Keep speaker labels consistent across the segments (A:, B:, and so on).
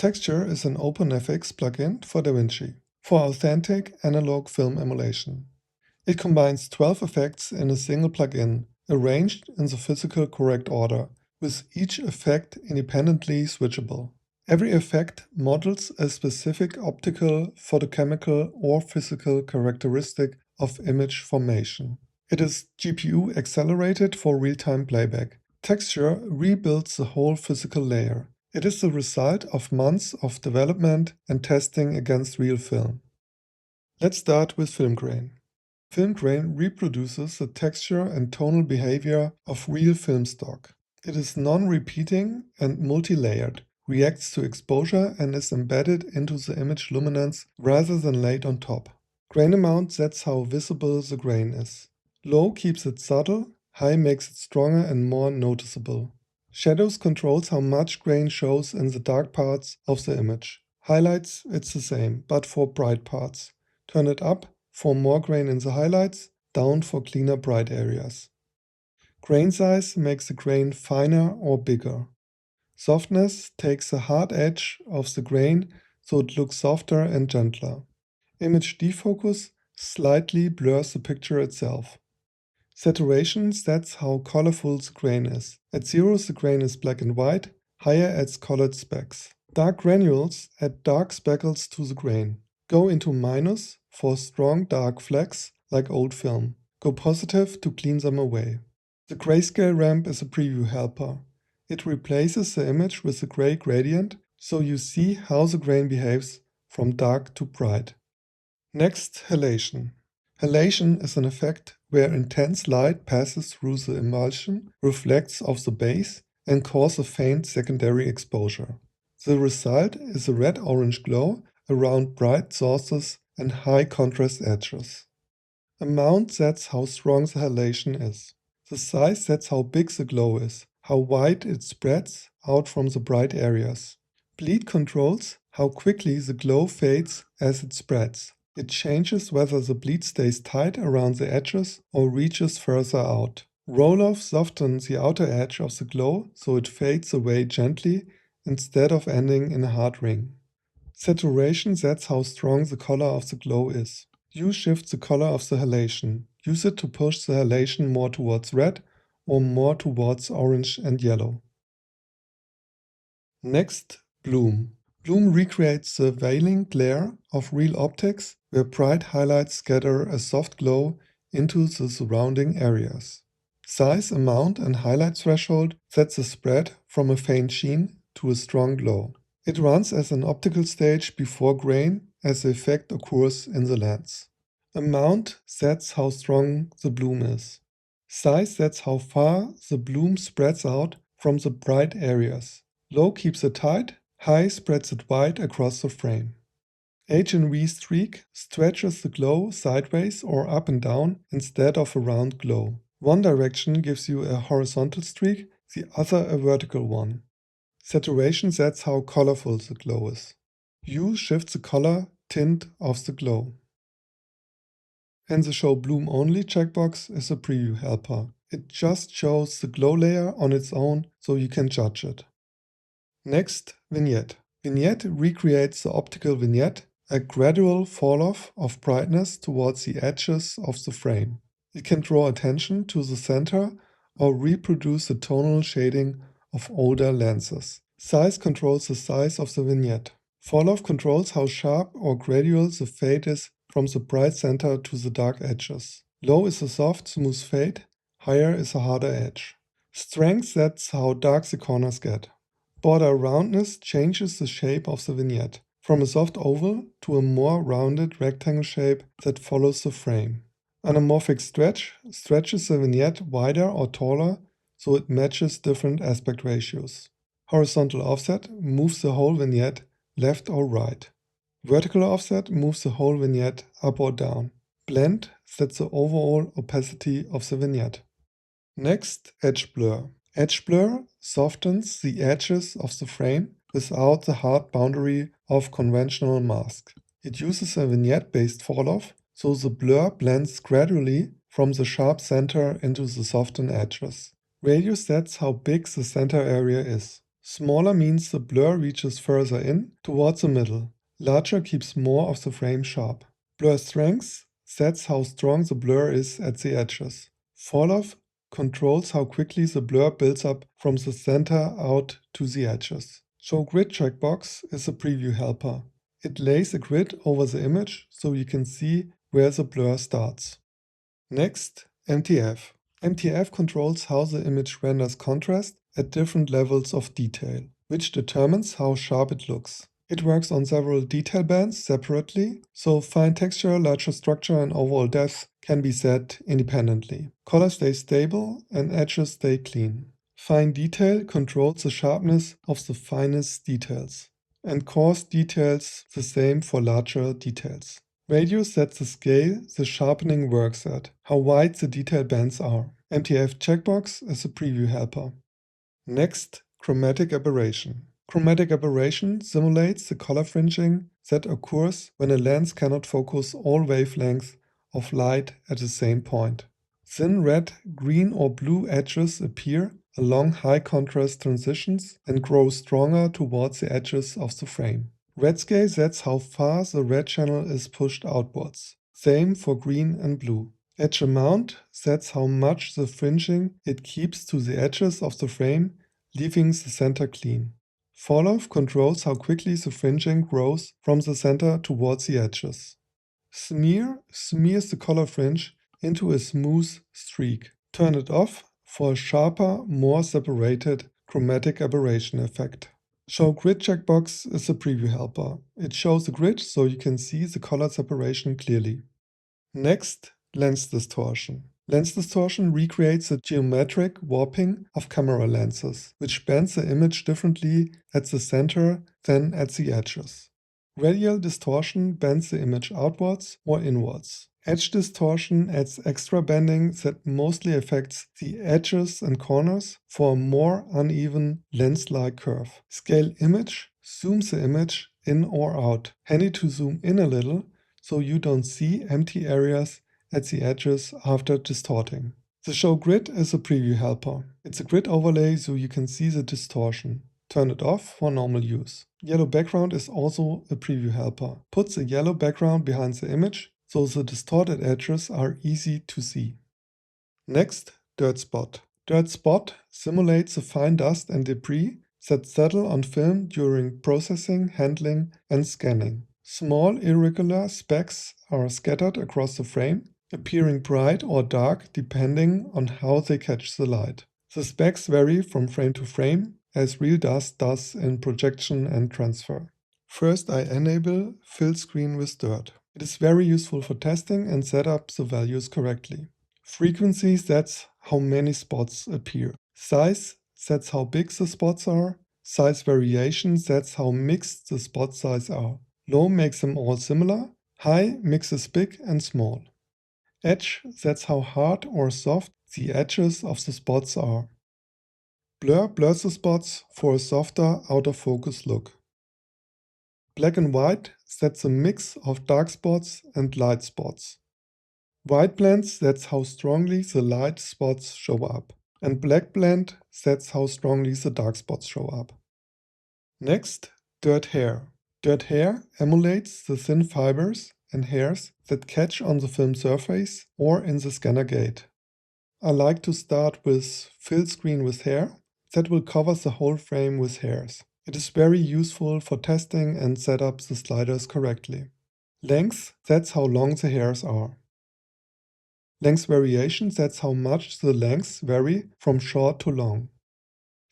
A: Texture is an OpenFX plugin for DaVinci for authentic analog film emulation. It combines 12 effects in a single plugin, arranged in the physical correct order, with each effect independently switchable. Every effect models a specific optical, photochemical, or physical characteristic of image formation. It is GPU-accelerated for real-time playback. Texture rebuilds the whole physical layer. It is the result of months of development and testing against real film. Let's start with film grain. Film grain reproduces the texture and tonal behavior of real film stock. It is non-repeating and multi-layered, reacts to exposure, and is embedded into the image luminance rather than laid on top. Grain amount sets how visible the grain is. Low keeps it subtle, high makes it stronger and more noticeable. Shadows controls how much grain shows in the dark parts of the image. Highlights, it's the same, but for bright parts. Turn it up for more grain in the highlights, down for cleaner bright areas. Grain size makes the grain finer or bigger. Softness takes the hard edge of the grain so it looks softer and gentler. Image defocus slightly blurs the picture itself. Saturation sets how colorful the grain is. At 0 the grain is black and white, higher adds colored specks. Dark granules add dark speckles to the grain. Go into minus for strong dark flecks like old film. Go positive to clean them away. The grayscale ramp is a preview helper. It replaces the image with a gray gradient so you see how the grain behaves from dark to bright. Next, halation. Halation is an effect where intense light passes through the emulsion, reflects off the base, and causes a faint secondary exposure. The result is a red-orange glow around bright sources and high contrast edges. Amount sets how strong the halation is. The size sets how big the glow is, how wide it spreads out from the bright areas. Bleed controls how quickly the glow fades as it spreads. It changes whether the bleed stays tight around the edges or reaches further out. Roll-off softens the outer edge of the glow so it fades away gently instead of ending in a hard ring. Saturation sets how strong the color of the glow is. You shift the color of the halation. Use it to push the halation more towards red or more towards orange and yellow. Next, bloom. Bloom recreates the veiling glare of real optics, where bright highlights scatter a soft glow into the surrounding areas. Size, amount, and highlight threshold sets the spread from a faint sheen to a strong glow. It runs as an optical stage before grain as the effect occurs in the lens. Amount sets how strong the bloom is. Size sets how far the bloom spreads out from the bright areas. Low keeps it tight, high spreads it wide across the frame. H&V streak stretches the glow sideways or up and down instead of a round glow. One direction gives you a horizontal streak, the other a vertical one. Saturation sets how colorful the glow is. Hue shifts the color tint of the glow. And the Show Bloom Only checkbox is a preview helper. It just shows the glow layer on its own so you can judge it. Next, Vignette. Vignette recreates the optical vignette, a gradual fall-off of brightness towards the edges of the frame. It can draw attention to the center or reproduce the tonal shading of older lenses. Size controls the size of the vignette. Fall-off controls how sharp or gradual the fade is from the bright center to the dark edges. Low is a soft, smooth fade, higher is a harder edge. Strength sets how dark the corners get. Border roundness changes the shape of the vignette, from a soft oval to a more rounded rectangle shape that follows the frame. Anamorphic stretch stretches the vignette wider or taller so it matches different aspect ratios. Horizontal offset moves the whole vignette left or right. Vertical offset moves the whole vignette up or down. Blend sets the overall opacity of the vignette. Next, edge blur. Edge blur softens the edges of the frame without the hard boundary of conventional mask. It uses a vignette-based fall-off, so the blur blends gradually from the sharp center into the softened edges. Radius sets how big the center area is. Smaller means the blur reaches further in, towards the middle. Larger keeps more of the frame sharp. Blur strength sets how strong the blur is at the edges. Fall-off controls how quickly the blur builds up from the center out to the edges. Show Grid checkbox is a preview helper. It lays a grid over the image so you can see where the blur starts. Next, MTF. MTF controls how the image renders contrast at different levels of detail, which determines how sharp it looks. It works on several detail bands separately, so fine texture, larger structure and overall depth can be set independently. Color stays stable and edges stay clean. Fine detail controls the sharpness of the finest details, and coarse details the same for larger details. Radius sets the scale the sharpening works at, how wide the detail bands are. MTF checkbox is a preview helper. Next, Chromatic Aberration. Chromatic aberration simulates the color fringing that occurs when a lens cannot focus all wavelengths of light at the same point. Thin red, green or blue edges appear along high contrast transitions and grow stronger towards the edges of the frame. Red scale sets how far the red channel is pushed outwards. Same for green and blue. Edge amount sets how much the fringing it keeps to the edges of the frame, leaving the center clean. Fall-off controls how quickly the fringing grows from the center towards the edges. Smear smears the color fringe into a smooth streak. Turn it off for a sharper, more separated chromatic aberration effect. Show Grid checkbox is a preview helper. It shows a grid so you can see the color separation clearly. Next, Lens Distortion. Lens distortion recreates the geometric warping of camera lenses, which bends the image differently at the center than at the edges. Radial distortion bends the image outwards or inwards. Edge distortion adds extra bending that mostly affects the edges and corners for a more uneven lens-like curve. Scale image zooms the image in or out. Handy to zoom in a little so you don't see empty areas at the edges after distorting. The Show Grid is a preview helper. It's a grid overlay so you can see the distortion. Turn it off for normal use. Yellow background is also a preview helper. Puts a yellow background behind the image so the distorted edges are easy to see. Next, Dirt Spot. Dirt Spot simulates the fine dust and debris that settle on film during processing, handling, and scanning. Small irregular specks are scattered across the frame, appearing bright or dark depending on how they catch the light. The specks vary from frame to frame, as real dust does in projection and transfer. First, I enable Fill Screen with Dirt. It is very useful for testing and set up the values correctly. Frequency sets how many spots appear. Size sets how big the spots are. Size variation sets how mixed the spot size are. Low makes them all similar. High mixes big and small. Edge sets how hard or soft the edges of the spots are. Blur blurs the spots for a softer out of focus look. Black and white sets a mix of dark spots and light spots. White blend sets how strongly the light spots show up. And black blend sets how strongly the dark spots show up. Next, Dirt Hair. Dirt hair emulates the thin fibers and hairs that catch on the film surface or in the scanner gate. I like to start with Fill Screen with Hair. That will cover the whole frame with hairs. It is very useful for testing and set up the sliders correctly. Length sets how long the hairs are. Length variation sets how much the lengths vary from short to long.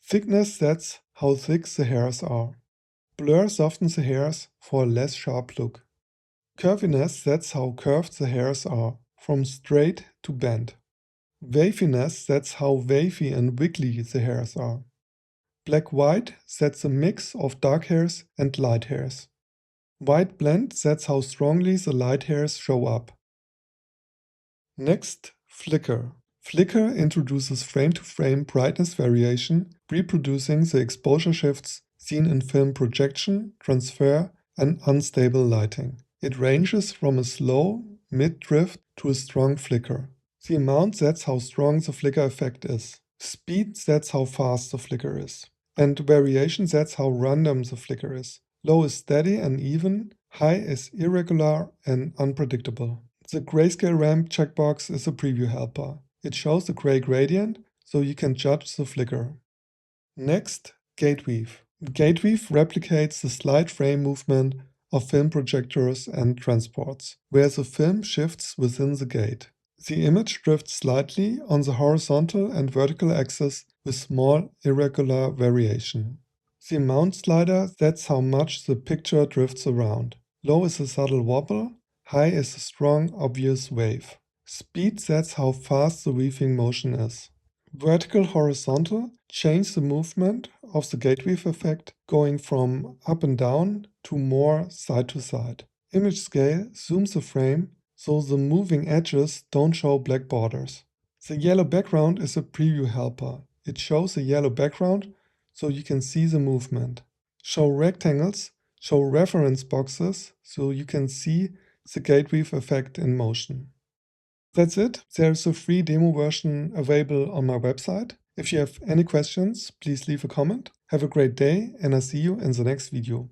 A: Thickness sets how thick the hairs are. Blur softens the hairs for a less sharp look. Curviness sets how curved the hairs are, from straight to bent. Waviness sets how wavy and wiggly the hairs are. Black-white sets a mix of dark hairs and light hairs. White blend sets how strongly the light hairs show up. Next, Flicker. Flicker introduces frame-to-frame brightness variation, reproducing the exposure shifts seen in film projection, transfer, and unstable lighting. It ranges from a slow, mid-drift to a strong flicker. The amount sets how strong the flicker effect is. Speed sets how fast the flicker is. And variation, that's how random the flicker is. Low is steady and even, high is irregular and unpredictable. The grayscale ramp checkbox is a preview helper. It shows the gray gradient, so you can judge the flicker. Next, gate weave. Gate weave replicates the slide frame movement of film projectors and transports, where the film shifts within the gate. The image drifts slightly on the horizontal and vertical axis with small irregular variation. The amount slider sets how much the picture drifts around. Low is a subtle wobble, high is a strong, obvious wave. Speed sets how fast the weaving motion is. Vertical horizontal change the movement of the gate weave effect, going from up and down to more side to side. Image scale zooms the frame so the moving edges don't show black borders. The yellow background is a preview helper. It shows a yellow background so you can see the movement. Show rectangles show reference boxes so you can see the gate weave effect in motion. That's it. There's a free demo version available on my website. If you have any questions, please leave a comment. Have a great day, and I'll see you in the next video.